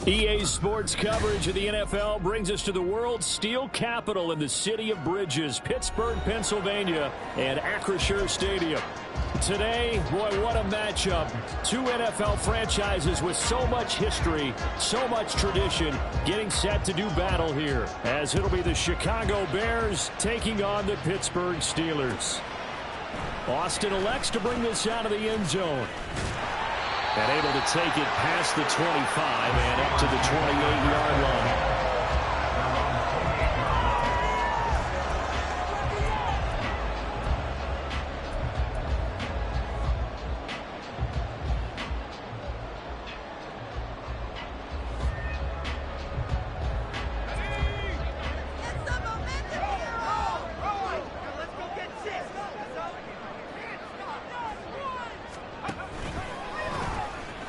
EA Sports coverage of the NFL brings us to the world's steel capital in the city of Bridges, Pittsburgh, Pennsylvania, and Acrisure Stadium. Today, boy, what a matchup. Two NFL franchises with so much history, so much tradition, getting set to do battle here, as it'll be the Chicago Bears taking on the Pittsburgh Steelers. Austin elects to bring this out of the end zone. And able to take it past the 25 and up to the 28-yard line.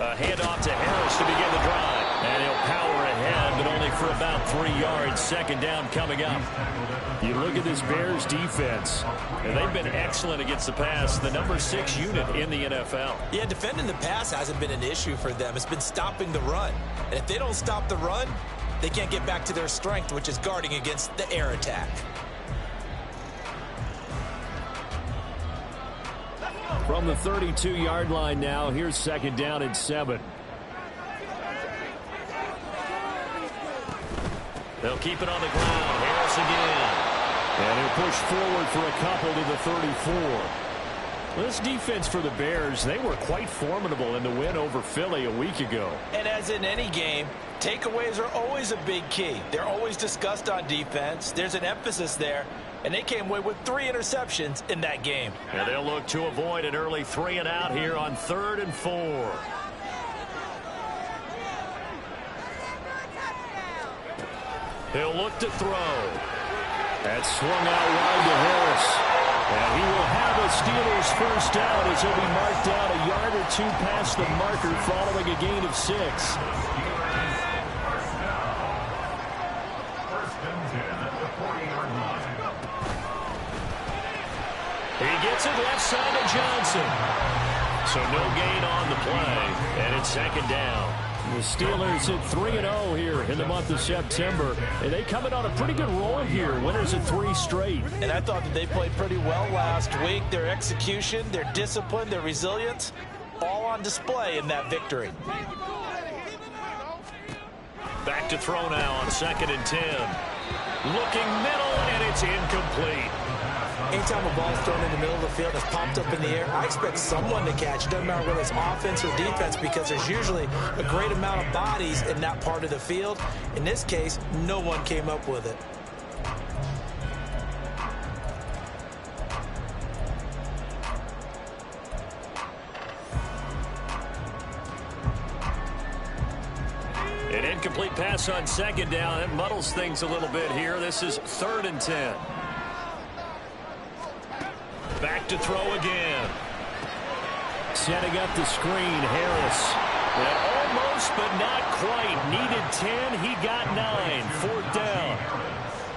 A handoff to Harris to begin the drive. And he'll power ahead, but only for about 3 yards. Second down coming up. You look at this Bears defense, and they've been excellent against the pass. The number 6 unit in the NFL. Yeah, defending the pass hasn't been an issue for them. It's been stopping the run. And if they don't stop the run, they can't get back to their strength, which is guarding against the air attack. From the 32-yard line now, here's second down and 7. They'll keep it on the ground. Harris again. And he'll push forward for a couple to the 34. This defense for the Bears, they were quite formidable in the win over Philly a week ago. And as in any game, takeaways are always a big key. They're always discussed on defense. There's an emphasis there. And they came away with 3 interceptions in that game. And they'll look to avoid an early 3 and out here on 3rd and 4. He'll look to throw. That's swung out wide to Harris. And he will have a Steelers first down as he'll be marked down a yard or 2 past the marker following a gain of 6. He gets it left side to Johnson. So no gain on the play, and it's second down. The Steelers at 3-0 here in the month of September. And they come in on a pretty good roll here. Winners at 3 straight. And I thought that they played pretty well last week. Their execution, their discipline, their resilience, all on display in that victory. Back to throw now on 2nd and 10. Looking middle, and it's incomplete. Anytime a ball is thrown in the middle of the field that's popped up in the air, I expect someone to catch. It doesn't matter whether it's offense or defense, because there's usually a great amount of bodies in that part of the field. In this case, no one came up with it. An incomplete pass on 2nd down. That muddles things a little bit here. This is 3rd and 10. Back to throw again. Setting up the screen, Harris. And almost, but not quite. Needed 10, he got 9. 4th down.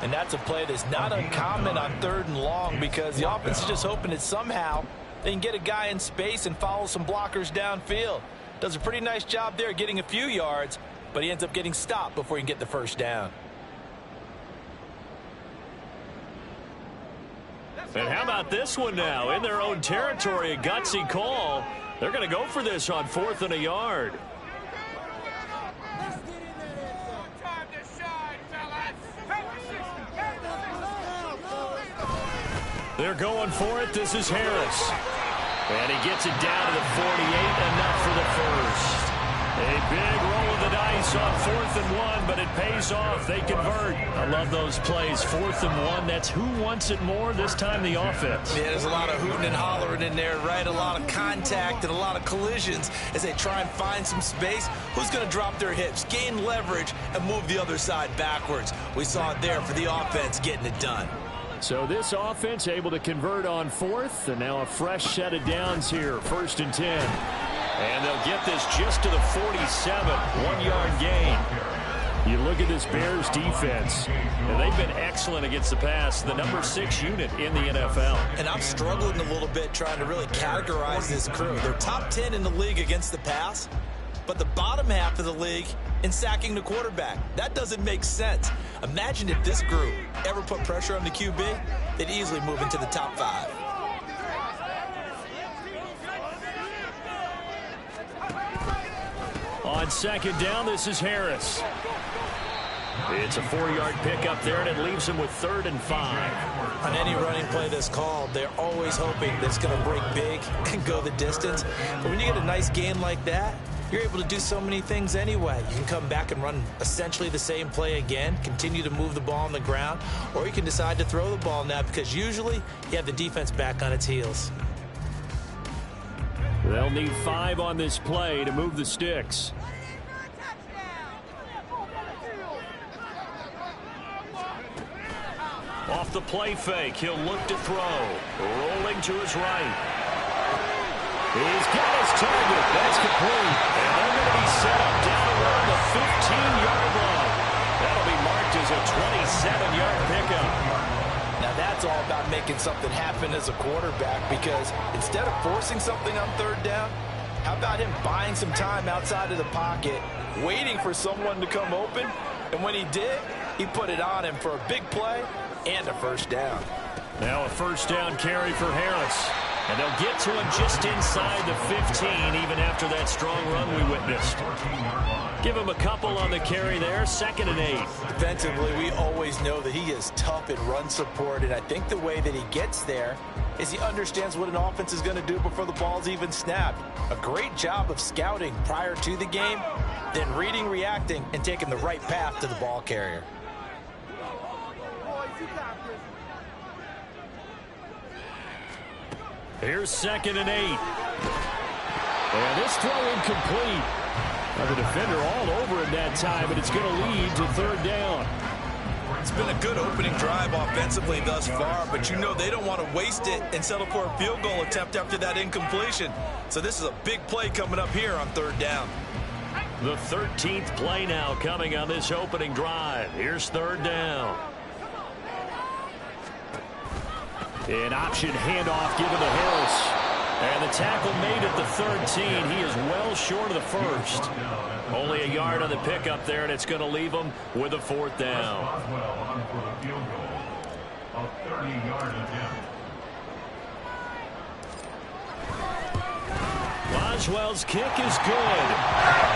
And that's a play that's not uncommon on 3rd and long, because the offense is just hoping that somehow they can get a guy in space and follow some blockers downfield. Does a pretty nice job there getting a few yards, but he ends up getting stopped before he can get the first down. And how about this one now? In their own territory, a gutsy call. They're going to go for this on 4th and a yard. They're going for it. This is Harris. And he gets it down to the 48, enough for the first. A big roll of the dice on 4th and 1, but it pays off. They convert. I love those plays. 4th and 1, that's who wants it more, this time the offense. Yeah, there's a lot of hooting and hollering in there, right? A lot of contact and a lot of collisions as they try and find some space. Who's going to drop their hips, gain leverage, and move the other side backwards? We saw it there for the offense getting it done. So this offense able to convert on 4th, and now a fresh set of downs here, 1st and 10. And they'll get this just to the 47, 1-yard gain. You look at this Bears defense, and they've been excellent against the pass, the number 6 unit in the NFL. And I'm struggling a little bit trying to really categorize this crew. They're top 10 in the league against the pass, but the bottom half of the league in sacking the quarterback. That doesn't make sense. Imagine if this group ever put pressure on the QB, they'd easily move into the top 5. On 2nd down, this is Harris. It's a 4-yard pickup there, and it leaves him with 3rd and 5. On any running play that's called, they're always hoping that it's going to break big and go the distance. But when you get a nice gain like that, you're able to do so many things anyway. You can come back and run essentially the same play again, continue to move the ball on the ground, or you can decide to throw the ball now because usually you have the defense back on its heels. They'll need 5 on this play to move the sticks. Off the play fake, he'll look to throw. Rolling to his right. He's got his target. That's complete. And they're going to be set up down around the 15-yard line. That'll be marked as a 27-yard pickup. Now that's all about making something happen as a quarterback, because instead of forcing something on 3rd down, how about him buying some time outside of the pocket, waiting for someone to come open, and when he did, he put it on him for a big play and a 1st down. Now a 1st down carry for Harris. And they'll get to him just inside the 15, even after that strong run we witnessed. Give him a couple on the carry there, 2nd and 8. Defensively, we always know that he is tough in run support, and I think the way that he gets there is he understands what an offense is going to do before the ball's even snapped. A great job of scouting prior to the game, then reading, reacting, and taking the right path to the ball carrier. Here's 2nd and 8. And this throw incomplete. Now the defender all over him that time, but it's going to lead to 3rd down. It's been a good opening drive offensively thus far, but you know they don't want to waste it and settle for a field goal attempt after that incompletion. So this is a big play coming up here on 3rd down. The 13th play now coming on this opening drive. Here's 3rd down. An option handoff given to Harris. And the tackle made at the 13. He is well short of the 1st. Only a yard on the pickup there, and it's going to leave him with a 4th down. Boswell's kick is good.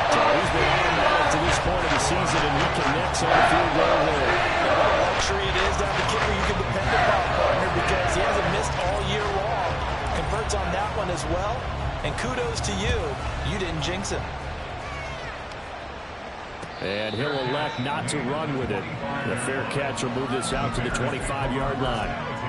He's been automatic to this point of the season, and he connects on the field goal there. What a luxury it is to have a kicker you can depend upon, partner, because he hasn't missed all year long. Converts on that one as well, and kudos to you. You didn't jinx him. And he'll elect not to run with it. The fair catch will move this out to the 25-yard line.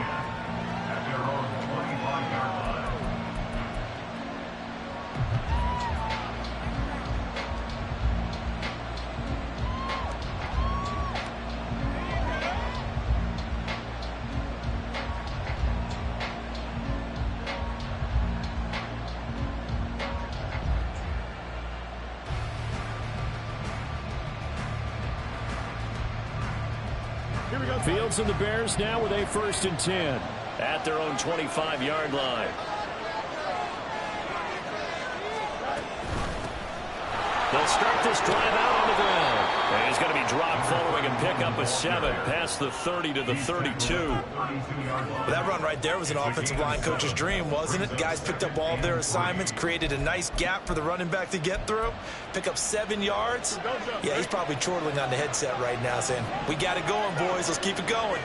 Fields and the Bears now with a 1st and 10 at their own 25-yard line. They'll start this drive out on the ground. And he's going to be dropped following a pickup of 7 past the 30 to the 32. Well, that run right there was an offensive line coach's dream, wasn't it? Guys picked up all of their assignments, created a nice gap for the running back to get through, pick up 7 yards. Yeah, he's probably chortling on the headset right now saying, we got it going, boys. Let's keep it going.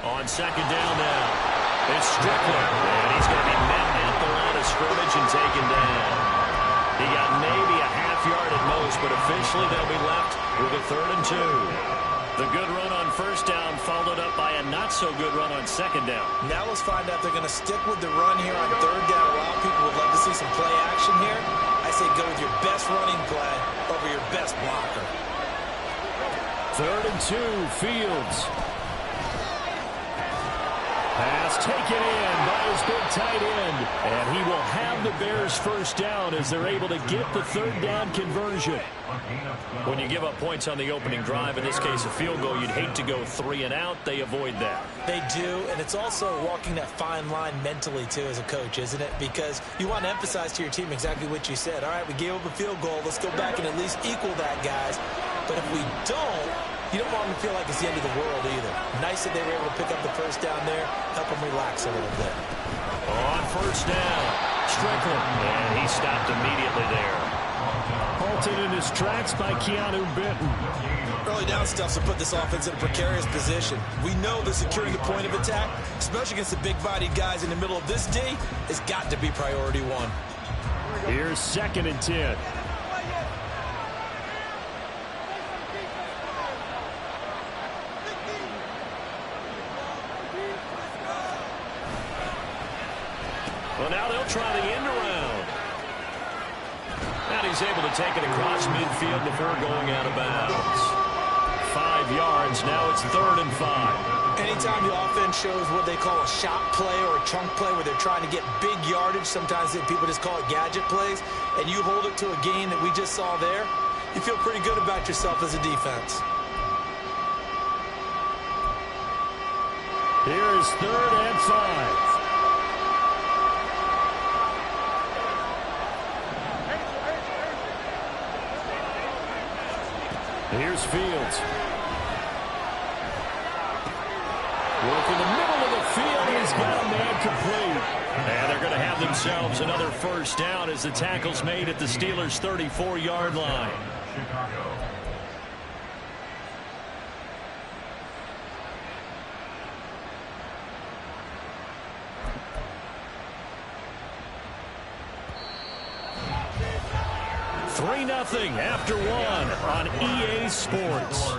On 2nd down now, it's Strickland, and he's going to be met at the line of scrimmage and taken down. He got maybe a half yard at most, but officially they'll be left with a 3rd and 2. The good run on first down followed up by a not-so-good run on second down. Now let's find out they're going to stick with the run here on 3rd down. A lot of people would love to see some play action here. I say go with your best running play over your best blocker. 3rd and 2, Fields. Pass taken in by his big tight end. And he will have the Bears first down as they're able to get the 3rd down conversion. When you give up points on the opening drive, in this case a field goal, you'd hate to go 3 and out. They avoid that. They do, and it's also walking that fine line mentally, too, as a coach, isn't it? Because you want to emphasize to your team exactly what you said. All right, we gave up a field goal. Let's go back and at least equal that, guys. But if we don't, you don't want them to feel like it's the end of the world either. Nice that they were able to pick up the first down there, help them relax a little bit. On first down, Strickland, and he stopped immediately there. Halted in his tracks by Keanu Benton. Early down stuff to put this offense in a precarious position. We know that securing the point of attack, especially against the big-bodied guys in the middle of this D, has got to be priority 1. Here's 2nd and 10. Well, now they'll try the end around. And he's able to take it across midfield before going out of bounds. 5 yards. Now it's 3rd and 5. Anytime the offense shows what they call a shot play or a chunk play where they're trying to get big yardage, sometimes people just call it gadget plays, and you hold it to a gain that we just saw there, you feel pretty good about yourself as a defense. Here is 3rd and 5. Here's Fields. Work in the middle of the field. He's got a man complete. And they're going to have themselves another first down as the tackle's made at the Steelers' 34-yard line. Chicago. Nothing after 1 on EA Sports.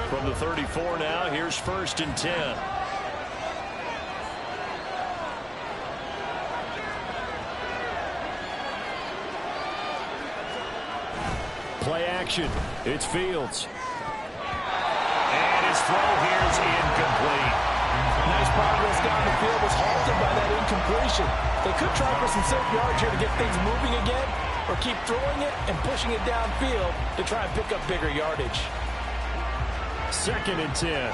From the 34 now, here's 1st and 10. Play action. It's Fields. His throw here is incomplete. Nice progress down the field was halted by that incompletion. They could try for some safe yards here to get things moving again, or keep throwing it and pushing it downfield to try and pick up bigger yardage. 2nd and 10.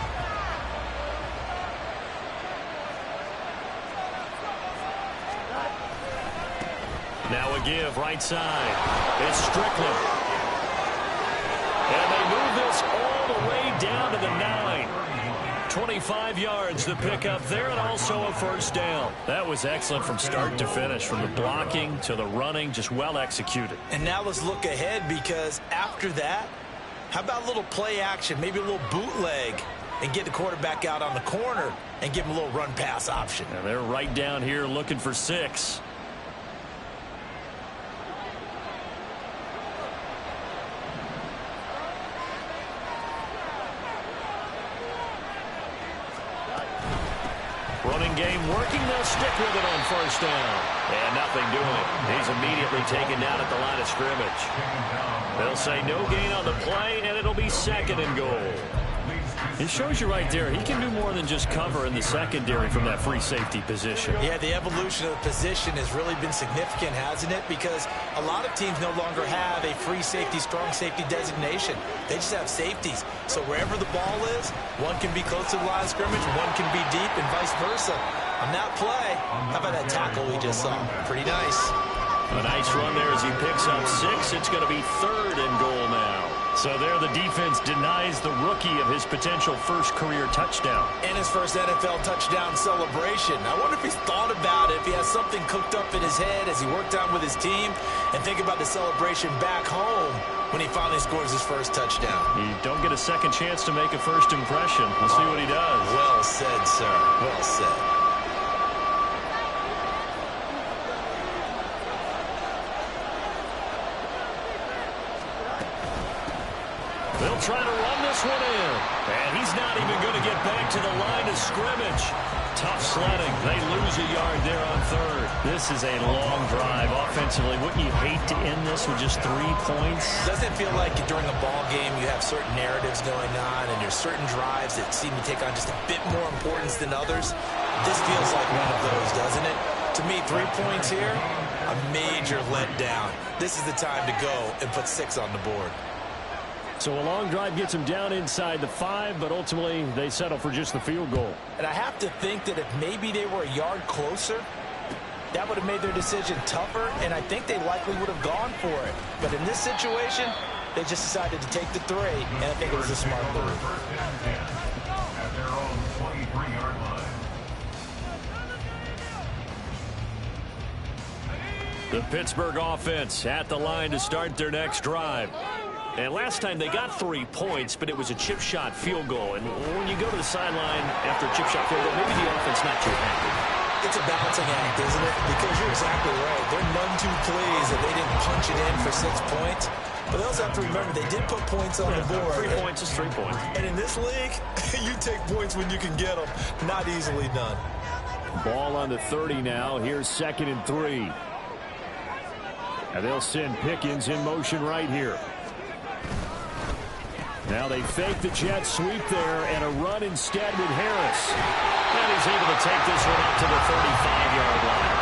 Now a give right side. It's Strickland. And they move this all the way down to the 9. 25 yards to pick up there, and also a first down. That was excellent from start to finish, from the blocking to the running, just well executed. And now let's look ahead, because after that, how about a little play action, maybe a little bootleg, and get the quarterback out on the corner and give him a little run-pass option. And they're right down here looking for 6. Running game working. They'll stick with it on first down. And nothing doing. He's immediately taken down at the line of scrimmage. They'll say no gain on the play, and it'll be 2nd and goal. It shows you right there, he can do more than just cover in the secondary from that free safety position. Yeah, the evolution of the position has really been significant, hasn't it? Because a lot of teams no longer have a free safety, strong safety designation. They just have safeties. So wherever the ball is, one can be close to the line of scrimmage, one can be deep, and vice versa. On that play, how about that tackle we just saw? Pretty nice. A nice run there as he picks up 6. It's going to be 3rd and goal now. So there the defense denies the rookie of his potential first career touchdown. And his first NFL touchdown celebration. I wonder if he's thought about it, if he has something cooked up in his head as he worked out with his team. And think about the celebration back home when he finally scores his first touchdown. You don't get a second chance to make a first impression. We'll see what he does. Well said, sir. Well said. They'll try to run this one in. And he's not even going to get back to the line of scrimmage. Tough sledding. They lose a yard there on third. This is a long drive offensively. Wouldn't you hate to end this with just 3 points? Doesn't it feel like during a ball game you have certain narratives going on and there's certain drives that seem to take on just a bit more importance than others? This feels like one of those, doesn't it? To me, 3 points here, a major letdown. This is the time to go and put 6 on the board. So a long drive gets them down inside the 5, but ultimately they settle for just the field goal. And I have to think that if maybe they were a yard closer, that would have made their decision tougher, and I think they likely would have gone for it. But in this situation, they just decided to take the 3, and I think it was a smart move. At their own 23-yard line. The Pittsburgh offense at the line to start their next drive. And last time they got 3 points, but it was a chip shot field goal. And when you go to the sideline after a chip shot field goal, maybe the offense not too happy. It's a balancing act, isn't it? Because you're exactly right. They're none too pleased that they didn't punch it in for 6 points. But they also have to remember they did put points on the board. 3 points is 3 points. And in this league, you take points when you can get them. Not easily done. Ball on the 30 now. Here's 2nd and 3. And they'll send Pickens in motion right here. Now they fake the jet sweep there and a run instead with Harris. And he's able to take this one up to the 35-yard line.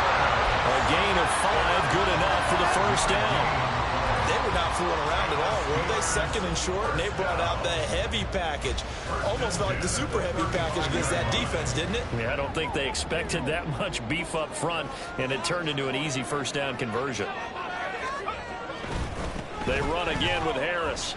A gain of 5, good enough for the first down. They were not fooling around at all, were they? 2nd and short, and they brought out the heavy package. Almost felt like the super heavy package against that defense, didn't it? Yeah, I don't think they expected that much beef up front, and it turned into an easy first down conversion. They run again with Harris.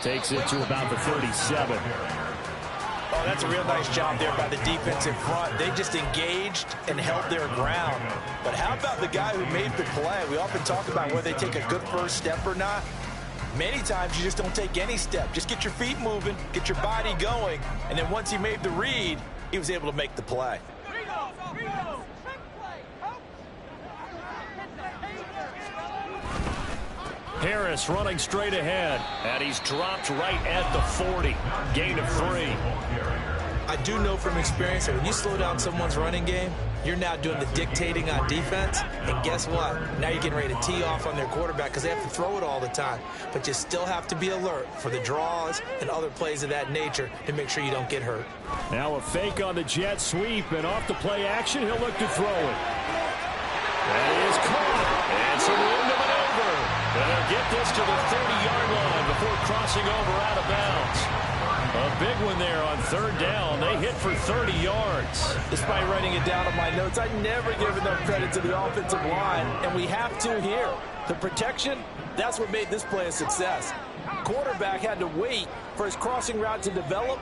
Takes it to about the 37. Oh, that's a real nice job there by the defensive front. They just engaged and held their ground. But how about the guy who made the play? We often talk about whether they take a good first step or not. Many times you just don't take any step. Just get your feet moving, get your body going, and then once he made the read, he was able to make the play. Harris running straight ahead, and he's dropped right at the 40. Gain of 3. I do know from experience that when you slow down someone's running game, you're now doing the dictating on defense. And guess what? Now you're getting ready to tee off on their quarterback because they have to throw it all the time. But you still have to be alert for the draws and other plays of that nature to make sure you don't get hurt. Now a fake on the jet sweep, and off the play action, he'll look to throw it. That is caught, and some room to maneuver. And they'll get this to the 30-yard line before crossing over out of bounds. A big one there on 3rd down. They hit for 30 yards. Despite writing it down on my notes, I never give enough credit to the offensive line, and we have to here. The protection, that's what made this play a success. Quarterback had to wait for his crossing route to develop,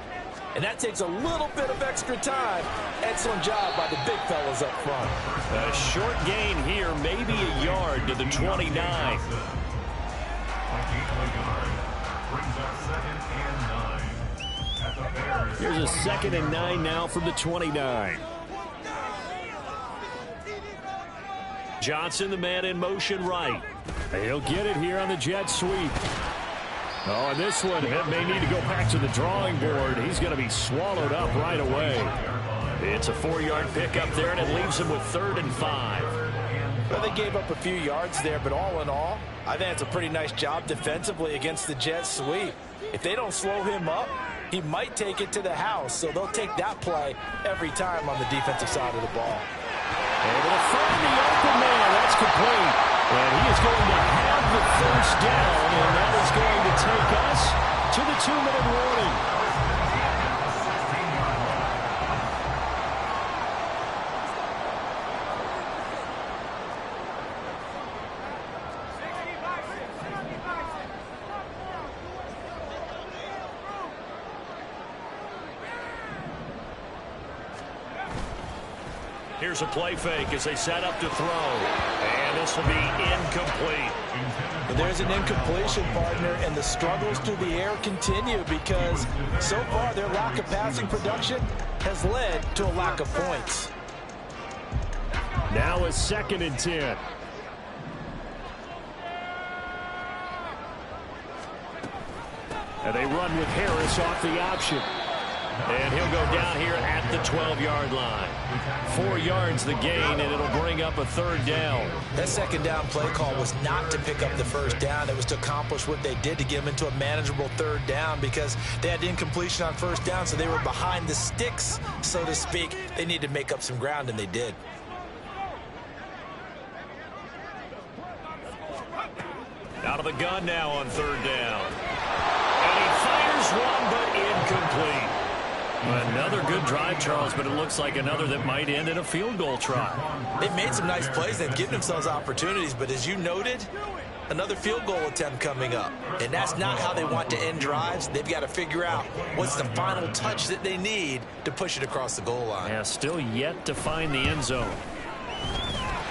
and that takes a little bit of extra time. Excellent job by the big fellas up front. A short gain here, maybe a yard to the 29. Here's a 2nd and 9 now from the 29. Johnson, the man in motion right. He'll get it here on the jet sweep. Oh, and this one may need to go back to the drawing board. He's going to be swallowed up right away. It's a 4-yard pickup there, and it leaves him with 3rd and 5. Well, they gave up a few yards there, but all in all, I think it's a pretty nice job defensively against the jet sweep. If they don't slow him up, he might take it to the house, so they'll take that play every time on the defensive side of the ball. Able to find the open man. That's complete. And he is going to have the first down, and that is going to take us to the 2-minute warning. Here's a play fake as they set up to throw. And this will be incomplete. But there's an incompletion, partner, and the struggles through the air continue because so far their lack of passing production has led to a lack of points. Now a 2nd and 10. And they run with Harris off the option. And he'll go down here at the 12-yard line. 4 yards the gain, and it'll bring up a 3rd down. That 2nd down play call was not to pick up the 1st down. It was to accomplish what they did to get them into a manageable 3rd down because they had incompletion on 1st down, so they were behind the sticks, so to speak. They needed to make up some ground, and they did. Out of the gun now on 3rd down. And he fires one, but incomplete. Another good drive, Charles, but it looks like another that might end in a field goal try. They've made some nice plays. They've given themselves opportunities, but as you noted, another field goal attempt coming up. And that's not how they want to end drives. They've got to figure out what's the final touch that they need to push it across the goal line. Yeah, still yet to find the end zone.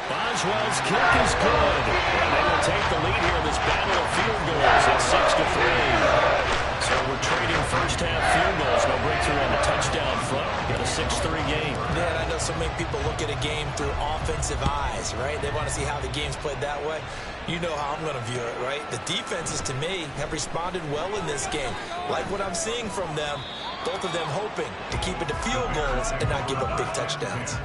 Boswell's kick is good. And they will take the lead here in this battle of field goals at 6-3. So we're trading first-half field goals. No breakthrough on the touchdown front. Got a 6-3 game. Man, I know so many people look at a game through offensive eyes, right? They want to see how the game's played that way. You know how I'm going to view it, right? The defenses, to me, have responded well in this game. Like what I'm seeing from them, both of them hoping to keep it to field goals and not give up big touchdowns.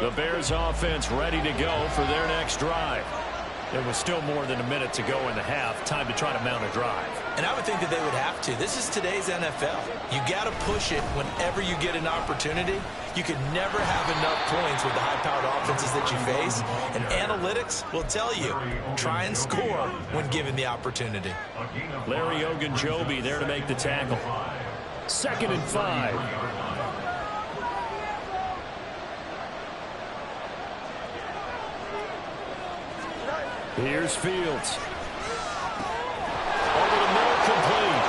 The Bears offense ready to go for their next drive. There was still more than a minute to go in the half. Time to try to mount a drive. And I would think that they would have to. This is today's NFL. You got to push it whenever you get an opportunity. You can never have enough points with the high-powered offenses that you face. And analytics will tell you, try and score when given the opportunity. Larry Ogunjobi there to make the tackle. 2nd and 5. Here's Fields. Over the middle, complete.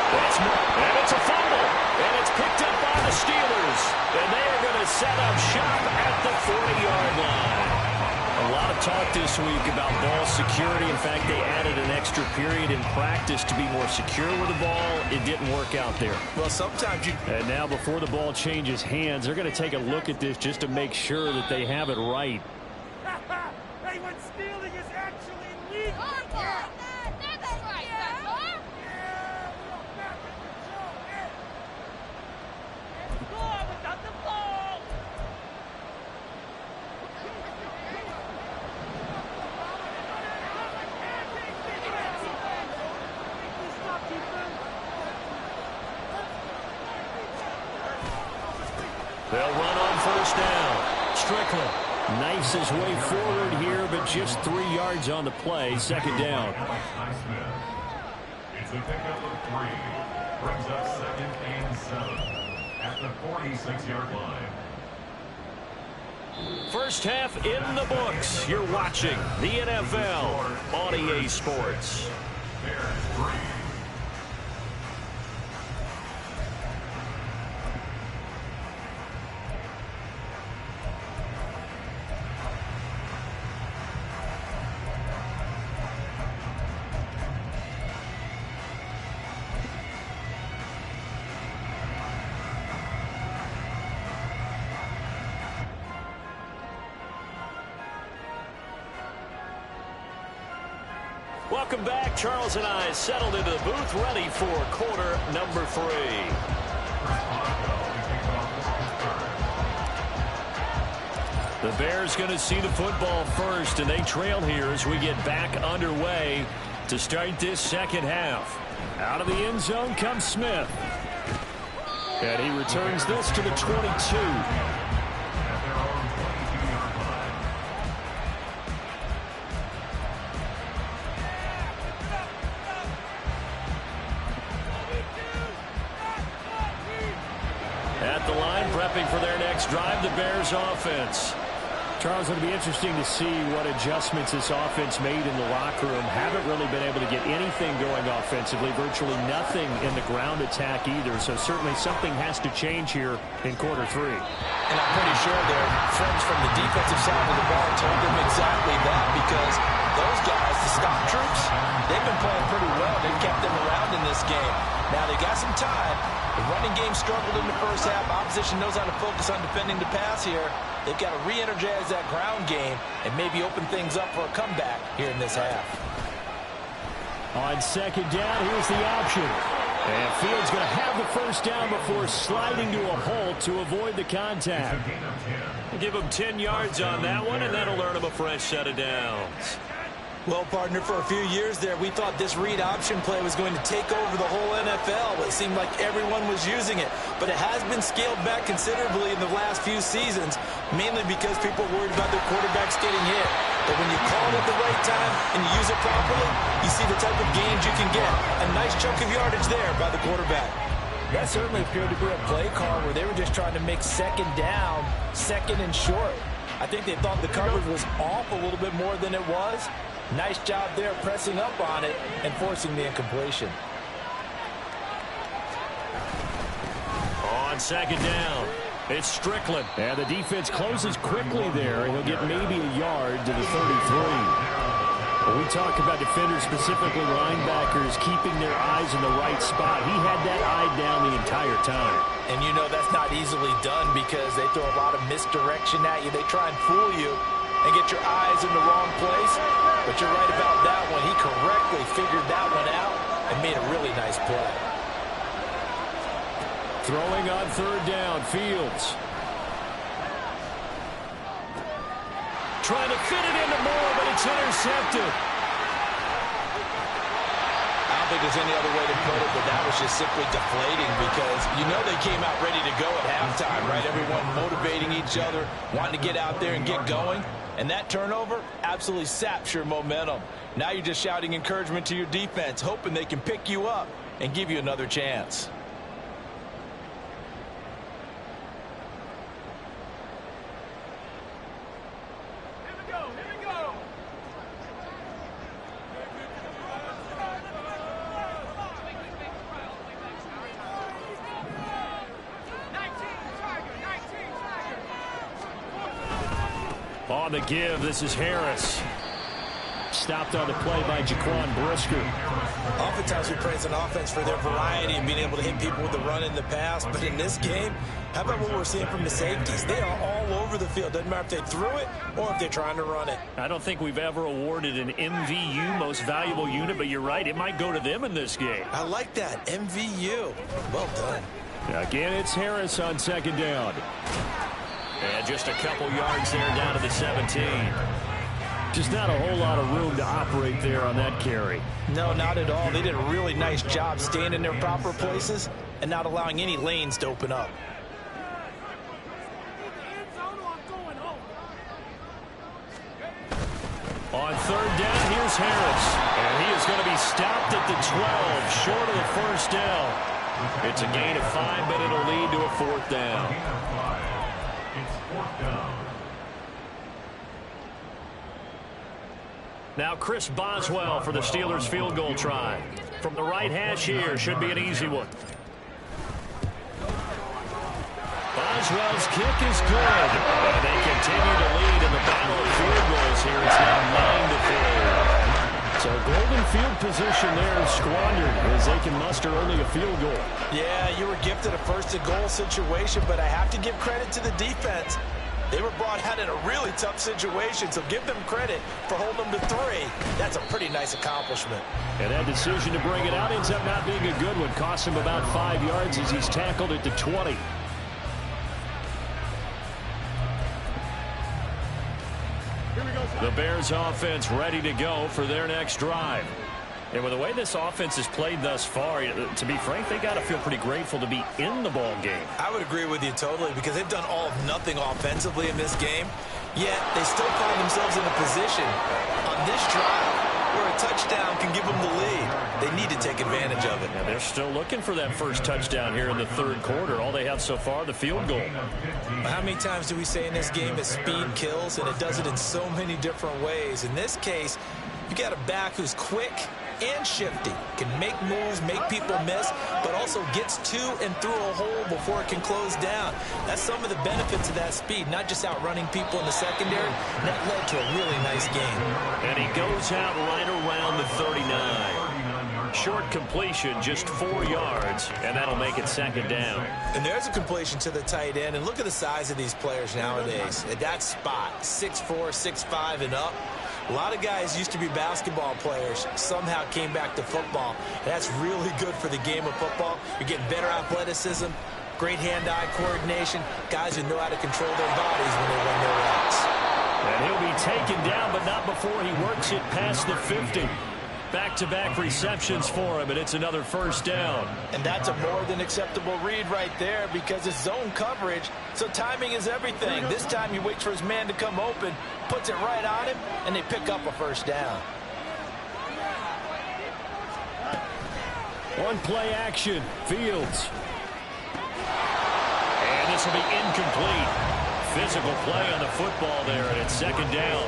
And it's a fumble. And it's picked up by the Steelers. And they are going to set up shop at the 40-yard line. A lot of talk this week about ball security. In fact, they added an extra period in practice to be more secure with the ball. It didn't work out there. Well, sometimes you... And now before the ball changes hands, they're going to take a look at this just to make sure that they have it right. Hey, when stealing is actually legal. They'll run on 1st down. Strickland knifes his way forward here, but just 3 yards on the play. 2nd down. It's a pickup of 3. Brings up 2nd and 7 at the 46-yard line. First half in the books. You're watching the NFL on EA Sports. Bears 3. Welcome back. Charles and I settled into the booth, ready for quarter number 3. The Bears going to see the football first, and they trail here as we get back underway to start this 2nd half. Out of the end zone comes Smith. And he returns this to the 22. At the line, prepping for their next drive, the Bears offense. Charles, it'll be interesting to see what adjustments this offense made in the locker room. Haven't really been able to get anything going offensively, virtually nothing in the ground attack either. So certainly something has to change here in quarter 3. And I'm pretty sure their friends from the defensive side of the ball told them exactly that, because those guys, the stop troops, they've been playing pretty well. They've kept them around in this game. Now they got some time. The running game struggled in the first half. Opposition knows how to focus on defending the pass here. They've got to re-energize that ground game and maybe open things up for a comeback here in this half. On second down, here's the option. And Fields going to have the first down before sliding to a halt to avoid the contact. Give him 10 yards on that one, and that'll earn him a fresh set of downs. Well, partner, for a few years there, we thought this read option play was going to take over the whole NFL. It seemed like everyone was using it. But it has been scaled back considerably in the last few seasons, mainly because people are worried about their quarterbacks getting hit. But when you call it at the right time and you use it properly, you see the type of gains you can get. A nice chunk of yardage there by the quarterback. That certainly appeared to be a play call where they were just trying to make second down, second and short. I think they thought the coverage was off a little bit more than it was. Nice job there pressing up on it and forcing the incompletion. On second down, it's Strickland. And the defense closes quickly there. He'll get maybe a yard to the 33. When we talk about defenders, specifically linebackers, keeping their eyes in the right spot, he had that eye down the entire time. And you know that's not easily done because they throw a lot of misdirection at you. They try and fool you and get your eyes in the wrong place. But you're right about that one. He correctly figured that one out and made a really nice play. Throwing on third down, Fields. Trying to fit it into Moore, but it's intercepted. I don't think there's any other way to put it, but that was just simply deflating because you know they came out ready to go at halftime, right? Everyone motivating each other, wanting to get out there and get going. And that turnover absolutely saps your momentum. Now you're just shouting encouragement to your defense, hoping they can pick you up and give you another chance. On the give, this is Harris. Stopped on the play by Jaquan Brisker. Oftentimes we praise an offense for their variety and being able to hit people with the run in the pass. But in this game, how about what we're seeing from the safeties? They are all over the field. Doesn't matter if they threw it or if they're trying to run it. I don't think we've ever awarded an MVU, most valuable unit, but you're right. It might go to them in this game. I like that. MVU. Well done. Again, it's Harris on second down. And just a couple yards there down to the 17. Just not a whole lot of room to operate there on that carry. No, not at all. They did a really nice job staying in their proper places and not allowing any lanes to open up. On third down, here's Harris. And he is going to be stopped at the 12, short of the first down. It's a gain of 5, but it'll lead to a fourth down. Now Chris Boswell for the Steelers field goal try. From the right hash here, should be an easy one. Boswell's kick is good. And they continue to lead in the battle of field goals here. It's now 9-3. So golden field position there squandered as they can muster only a field goal. Yeah, you were gifted a first-and-goal situation, but I have to give credit to the defense. They were brought out in a really tough situation, so give them credit for holding them to 3. That's a pretty nice accomplishment. And that decision to bring it out ends up not being a good one. Cost him about 5 yards as he's tackled at the 20. The Bears offense ready to go for their next drive. And with the way this offense has played thus far, to be frank, they got to feel pretty grateful to be in the ball game. I would agree with you totally because they've done all of nothing offensively in this game, yet they still find themselves in a position on this drive where a touchdown can give them the lead. They need to take advantage of it. Yeah, they're still looking for that first touchdown here in the third quarter. All they have so far, the field goal. How many times do we say in this game that speed kills, and it does it in so many different ways? In this case, you got a back who's quick and shifty, can make moves, make people miss, but also gets to and through a hole before it can close down. That's some of the benefits of that speed, not just outrunning people in the secondary. And that led to a really nice game. And he goes out right around the 39. Short completion, just 4 yards, and that'll make it second down. And there's a completion to the tight end, and look at the size of these players nowadays. At that spot, 6'4", 6'5", and up. A lot of guys used to be basketball players, somehow came back to football. That's really good for the game of football. You're getting better athleticism, great hand-eye coordination, guys who know how to control their bodies when they run their routes. And he'll be taken down, but not before he works it past the 50. Back-to-back receptions for him, and it's another first down. And that's a more than acceptable read right there because it's zone coverage, so timing is everything. This time he waits for his man to come open, puts it right on him, and they pick up a first down. One play action, Fields. And this will be incomplete. Physical play on the football there, and it's second down.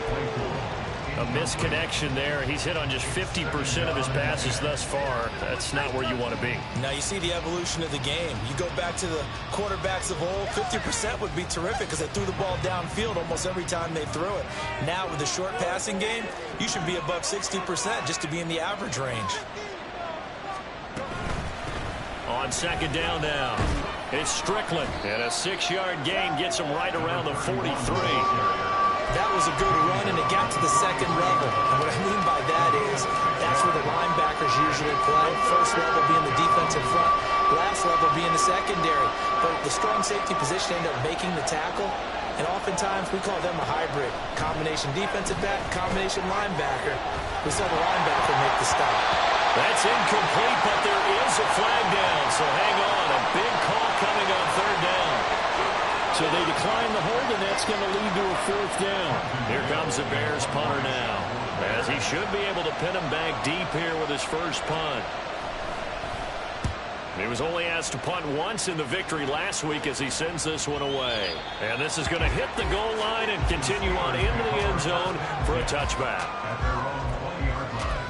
A misconnection there. He's hit on just 50% of his passes thus far. That's not where you want to be. Now you see the evolution of the game. You go back to the quarterbacks of old, 50% would be terrific because they threw the ball downfield almost every time they threw it. Now with the short passing game, you should be above 60% just to be in the average range. On second down now, it's Strickland. And a 6-yard gain gets him right around the 43. That was a good run, and it got to the second level. And what I mean by that is that's where the linebackers usually play. First level being the defensive front, last level being the secondary. But the strong safety position ended up making the tackle, and oftentimes we call them a hybrid. Combination defensive back, combination linebacker. We saw the linebacker make the stop. That's incomplete, but there is a flag down, so hang on. A big call coming on third down. So they decline the hold, and that's going to lead to a fourth down. Here comes the Bears punter now, as he should be able to pin him back deep here with his first punt. He was only asked to punt once in the victory last week as he sends this one away. And this is going to hit the goal line and continue on into the end zone for a touchback. At their own 20-yard line.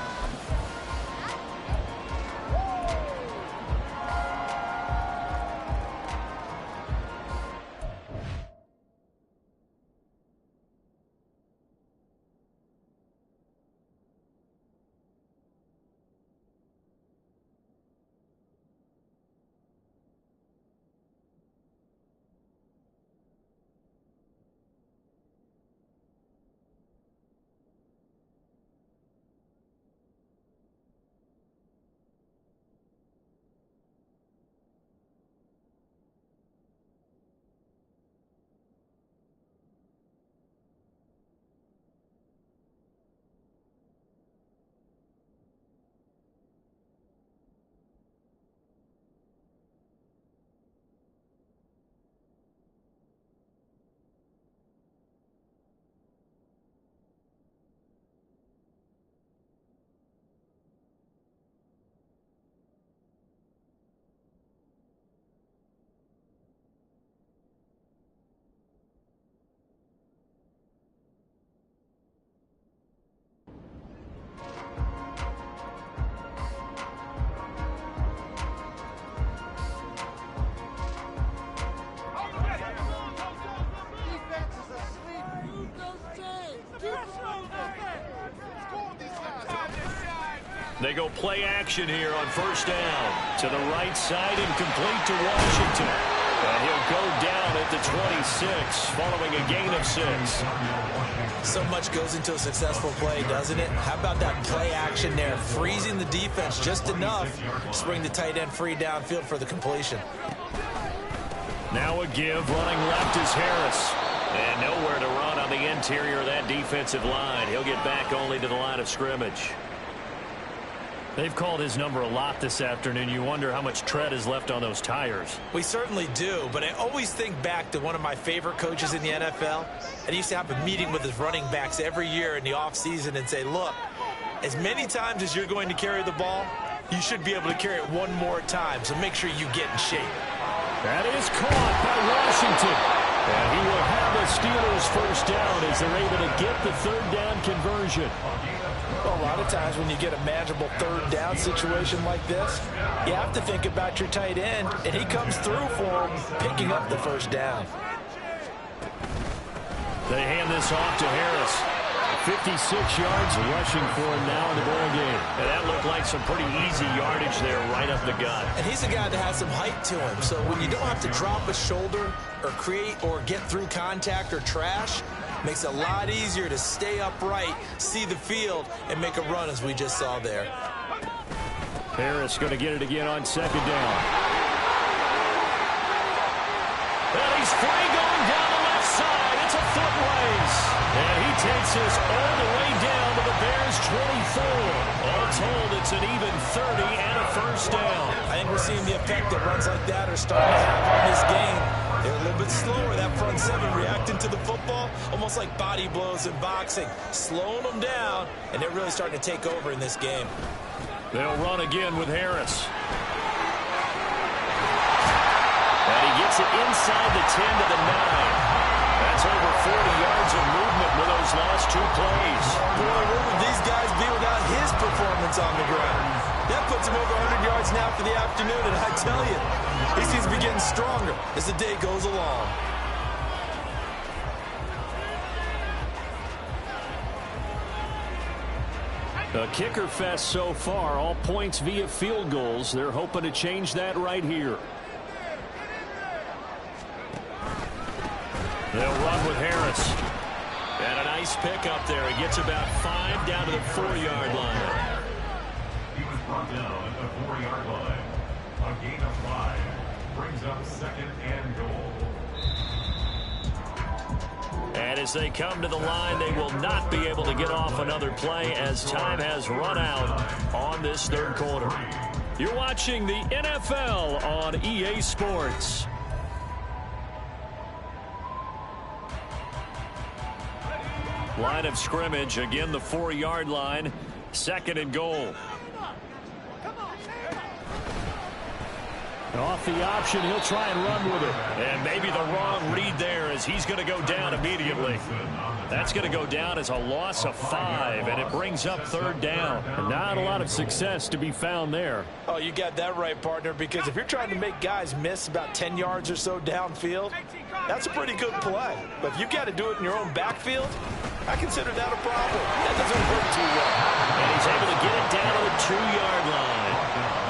They go play action here on first down. To the right side and complete to Washington. And he'll go down at the 26 following a gain of 6. So much goes into a successful play, doesn't it? How about that play action there? Freezing the defense just enough to bring the tight end free downfield for the completion. Now a give. Running left is Harris. And nowhere to run on the interior of that defensive line. He'll get back only to the line of scrimmage. They've called his number a lot this afternoon. You wonder how much tread is left on those tires. We certainly do, but I always think back to one of my favorite coaches in the NFL. And he used to have a meeting with his running backs every year in the offseason and say, look, As many times as you're going to carry the ball, you should be able to carry it one more time, so make sure you get in shape. That is caught by Washington. And he will have the Steelers first down as they're able to get the third down conversion. Well, a lot of times when you get a manageable third down situation like this, you have to think about your tight end, and he comes through for him, picking up the first down. They hand this off to Harris. 56 yards rushing for him now in the ball game. And that looked like some pretty easy yardage there right up the gut. And he's a guy that has some height to him, so when you don't have to drop a shoulder or create or get through contact or trash, makes it a lot easier to stay upright, see the field, and make a run as we just saw there. Harris going to get it again on second down. And he's free going down the left side. It's a foot race. And he takes us all the way down to the Bears' 24. All told, it's an even 30 and a first down. I think we're seeing the effect that runs like that are starting to have on this game. They're a little bit slower, that front seven reacting to the football, almost like body blows in boxing, slowing them down, and they're really starting to take over in this game. They'll run again with Harris. And he gets it inside the 10 to the 9. That's over 40 yards of movement with those last two plays. Boy, where would these guys be without his performance on the ground? That puts him over 100 yards now for the afternoon, and I tell you, he seems to be getting stronger as the day goes along. A kicker fest so far, all points via field goals. They're hoping to change that right here. They'll run with Harris. And a nice pick up there. He gets about 5 down to the 4-yard line. He was brought down at the 4-yard line. A gain of 5 brings up second and goal. And as they come to the line, they will not be able to get off another play as time has run out on this third quarter. You're watching the NFL on EA Sports. Line of scrimmage, again the 4-yard line, second and goal. Off the option, he'll try and run with it. And maybe the wrong read there as he's going to go down immediately. That's going to go down as a loss of 5, and it brings up third down. Not a lot of success to be found there. Oh, you got that right, partner, because if you're trying to make guys miss about 10 yards or so downfield, that's a pretty good play. But if you've got to do it in your own backfield, I consider that a problem. That doesn't work too well. And he's able to get it down to the 2-yard line.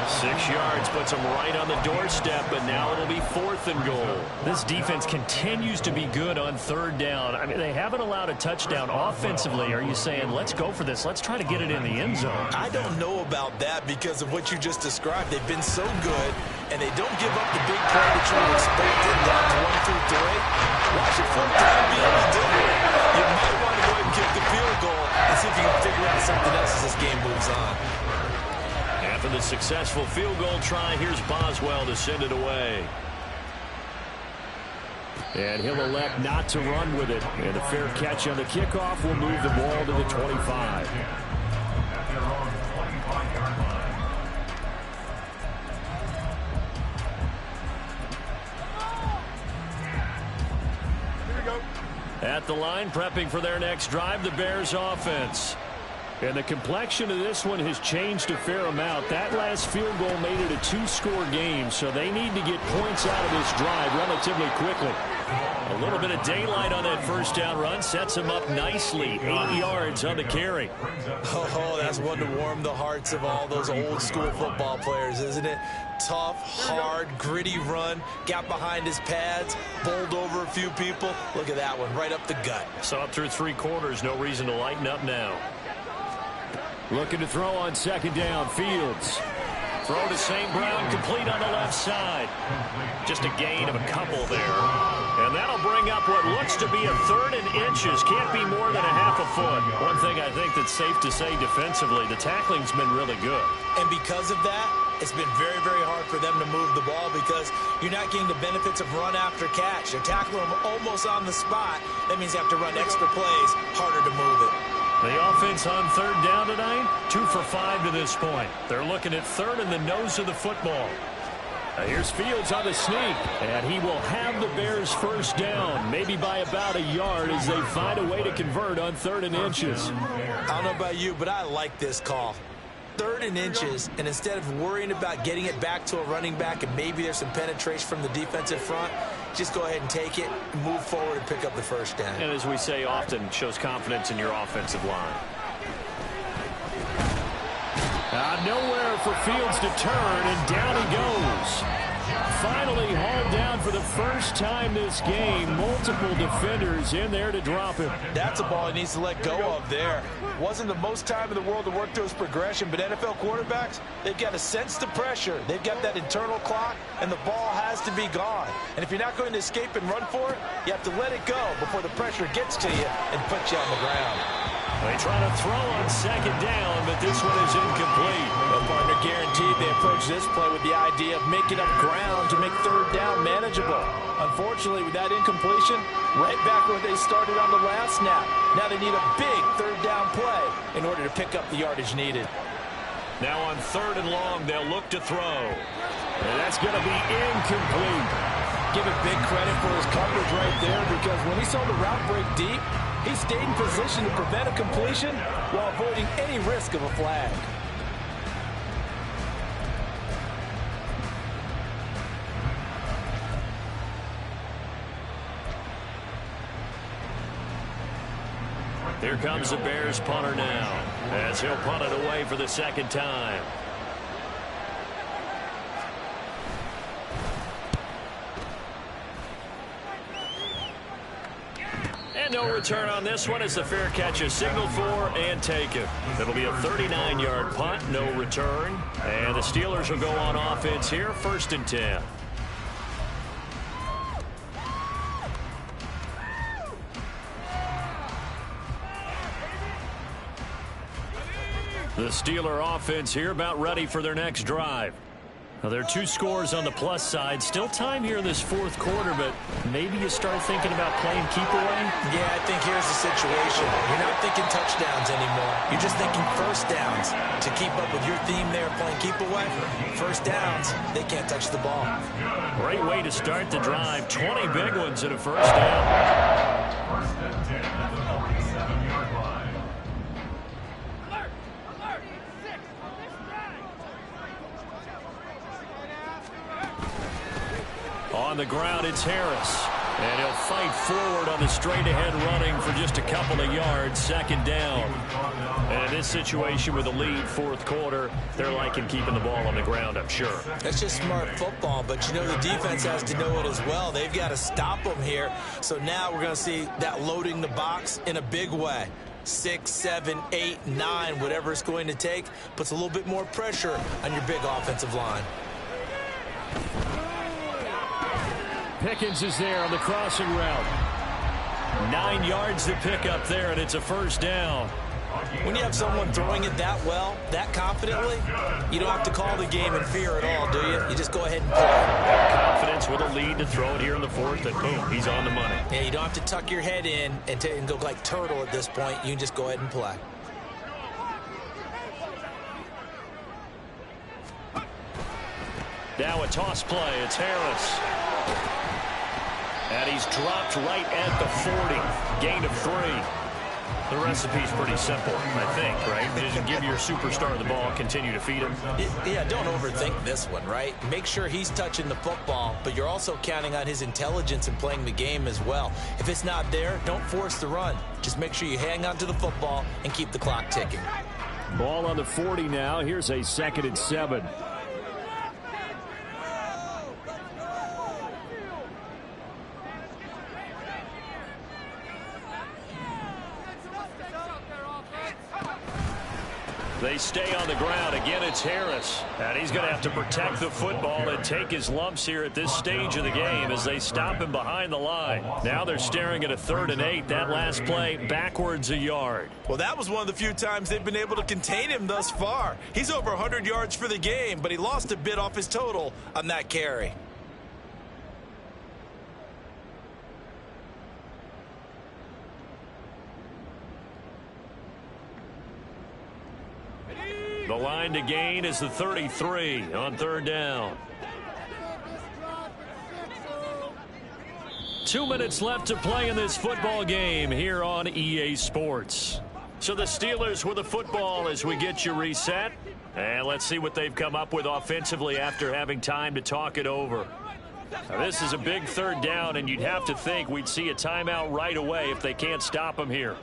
6 yards puts him right on the doorstep, but now it'll be fourth and goal. This defense continues to be good on third down. I mean, they haven't allowed a touchdown offensively. Are you saying, let's go for this? Let's try to get it in the end zone. I don't know about that because of what you just described. They've been so good, and they don't give up the big play that you would expect in down to 1 through 3. Watch your fourth down be able to do it. You might want to go ahead and kick the field goal and see if you can figure out something else as this game moves on. After the successful field goal try, here's Boswell to send it away. And he'll elect not to run with it. And a fair catch on the kickoff will move the ball to the 25. At their own 25-yard line. At the line, prepping for their next drive, the Bears offense. And the complexion of this one has changed a fair amount. That last field goal made it a 2-score game, so they need to get points out of this drive relatively quickly. A little bit of daylight on that first down run sets him up nicely. 8 yards on the carry. Oh, that's one to warm the hearts of all those old school football players, isn't it? Tough, hard, gritty run, got behind his pads, bowled over a few people. Look at that one, right up the gut. Saw it through 3 quarters, no reason to lighten up now. Looking to throw on second down, Fields. Throw to St. Brown, complete on the left side. Just a gain of a couple there. And that'll bring up what looks to be a 3rd and inches. Can't be more than a half a foot. One thing I think that's safe to say defensively, the tackling's been really good. And because of that, it's been very, very hard for them to move the ball because you're not getting the benefits of run after catch. They're tackling them almost on the spot. That means you have to run extra plays, harder to move it. The offense on third down tonight, 2 for 5 to this point. They're looking at third in the nose of the football. Here's Fields on the sneak, and he will have the Bears first down, maybe by about a yard as they find a way to convert on 3rd and inches. I don't know about you, but I like this call. 3rd and inches, and instead of worrying about getting it back to a running back and maybe there's some penetration from the defensive front, just go ahead and take it, move forward, and pick up the first down. And as we say often, shows confidence in your offensive line. Nowhere for Fields to turn, and down he goes. Finally hauled down for the first time this game. Multiple defenders in there to drop him. That's a ball he needs to let go of there. Wasn't the most time in the world to work through his progression, but NFL quarterbacks, they've got to sense the pressure. They've got that internal clock, and the ball has to be gone. And if you're not going to escape and run for it, you have to let it go before the pressure gets to you and puts you on the ground. They try to throw on 2nd down, but this one is incomplete. The partner guaranteed they approach this play with the idea of making up ground to make 3rd down manageable. Unfortunately, with that incompletion, right back where they started on the last snap. Now they need a big 3rd down play in order to pick up the yardage needed. Now on 3rd and long, they'll look to throw. And that's going to be incomplete. Give it big credit for his coverage right there, because when he saw the route break deep, he stayed in position to prevent a completion while avoiding any risk of a flag. Here comes the Bears punter now, as he'll punt it away for the 2nd time. And no return on this one as the fair catch is signaled for and taken. It'll be a 39-yard punt, no return. And the Steelers will go on offense here, 1st and 10. The Steeler offense here about ready for their next drive. Now, there are 2 scores on the plus side. Still time here in this 4th quarter, but maybe you start thinking about playing keep away? Yeah, I think here's the situation. You're not thinking touchdowns anymore. You're just thinking first downs. To keep up with your theme there, playing keep away, first downs, they can't touch the ball. Great way to start the drive. 20 big ones at a first down. 1st and 10 at the 47-yard line. On the ground, it's Harris. And he'll fight forward on the straight-ahead running for just a couple of yards, 2nd down. And in this situation with a lead 4th quarter, they're liking keeping the ball on the ground, I'm sure. That's just smart football, but you know the defense has to know it as well. They've got to stop them here. So now we're going to see that loading the box in a big way. 6, 7, 8, 9, whatever it's going to take, puts a little bit more pressure on your big offensive line. Pickens is there on the crossing route. 9 yards to pick up there, and it's a first down. When you have someone throwing it that well, that confidently, you don't have to call the game in fear at all, do you? You just go ahead and play. Confidence with a lead to throw it here in the 4th, and boom, he's on the money. Yeah, you don't have to tuck your head in and go like turtle at this point. You can just go ahead and play. Now a toss play. It's Harris. And he's dropped right at the 40. Gain of 3. The recipe's pretty simple, I think, right? Just give your superstar the ball, continue to feed him. Yeah, don't overthink this one, right? Make sure he's touching the football, but you're also counting on his intelligence in playing the game as well. If it's not there, don't force the run. Just make sure you hang on to the football and keep the clock ticking. Ball on the 40 now. Here's a 2nd and 7. They stay on the ground. Again, it's Harris. And he's going to have to protect the football and take his lumps here at this stage of the game as they stop him behind the line. Now they're staring at a 3rd and 8. That last play backwards a yard. Well, that was one of the few times they've been able to contain him thus far. He's over 100 yards for the game, but he lost a bit off his total on that carry. The line to gain is the 33 on third down. 2 minutes left to play in this football game here on EA Sports. So the Steelers with the football as we get you reset. And let's see what they've come up with offensively after having time to talk it over. Now, this is a big third down, and you'd have to think we'd see a timeout right away if they can't stop them here.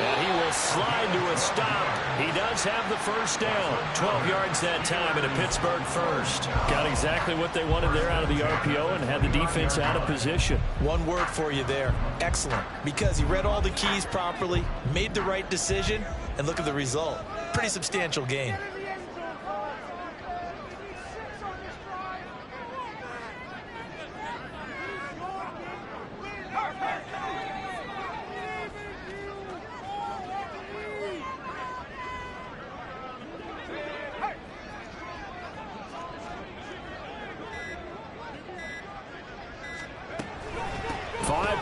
And he will slide to a stop. He does have the first down. 12 yards that time and a Pittsburgh first. Got exactly what they wanted there out of the RPO and had the defense out of position. One word for you there. Excellent. Because he read all the keys properly, made the right decision, and look at the result. Pretty substantial gain.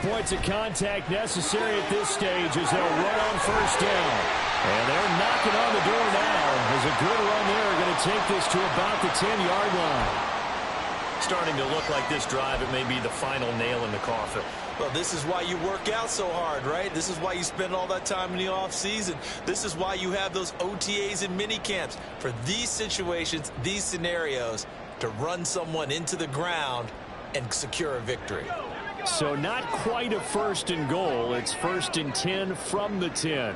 Points of contact necessary at this stage as they'll run on first down. And they're knocking on the door now as a good run there going to take this to about the 10-yard line. Starting to look like this drive, it may be the final nail in the coffin. Well, this is why you work out so hard, right? This is why you spend all that time in the offseason. This is why you have those OTAs and mini camps for these situations, these scenarios, to run someone into the ground and secure a victory. So not quite a first and goal. It's first and 10 from the 10.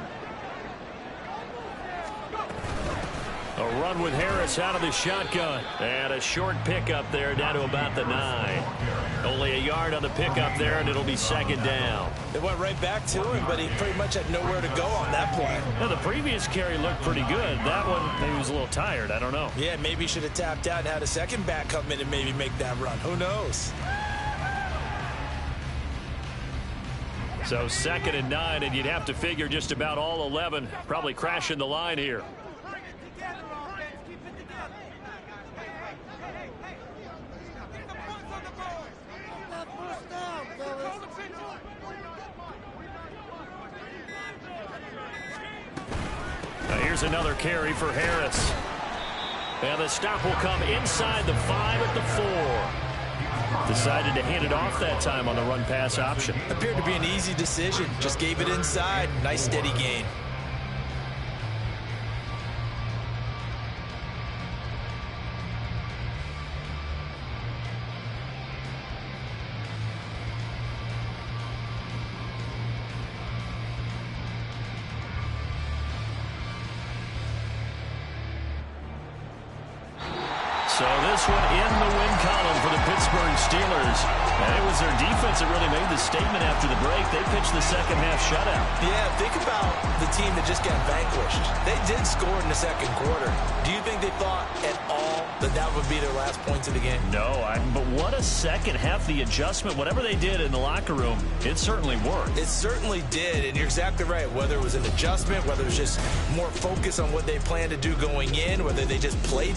A run with Harris out of the shotgun. And a short pickup there down to about the 9. Only a yard on the pickup there, and it'll be second down. They went right back to him, but he pretty much had nowhere to go on that play. Now, the previous carry looked pretty good. That one, maybe he was a little tired. I don't know. Yeah, maybe he should have tapped out and had a second back come in and maybe make that run. Who knows? So second and 9, and you'd have to figure just about all 11 probably crashing the line here. Now here's another carry for Harris. And the stop will come inside the 5 at the 4. Decided to hand it off that time on the run-pass option. Appeared to be an easy decision. Just gave it inside. Nice steady gain. So this one in the win column for the Pittsburgh Steelers. And it was their defense that really made the statement after the break. They pitched the second half shutout. Yeah, think about the team that just got vanquished. They did score in the second quarter. Do you think they thought at all that that would be their last points of the game? No, but what a second half. The adjustment, whatever they did in the locker room, it certainly worked. It certainly did, and you're exactly right. Whether it was an adjustment, whether it was just more focus on what they planned to do going in, whether they just played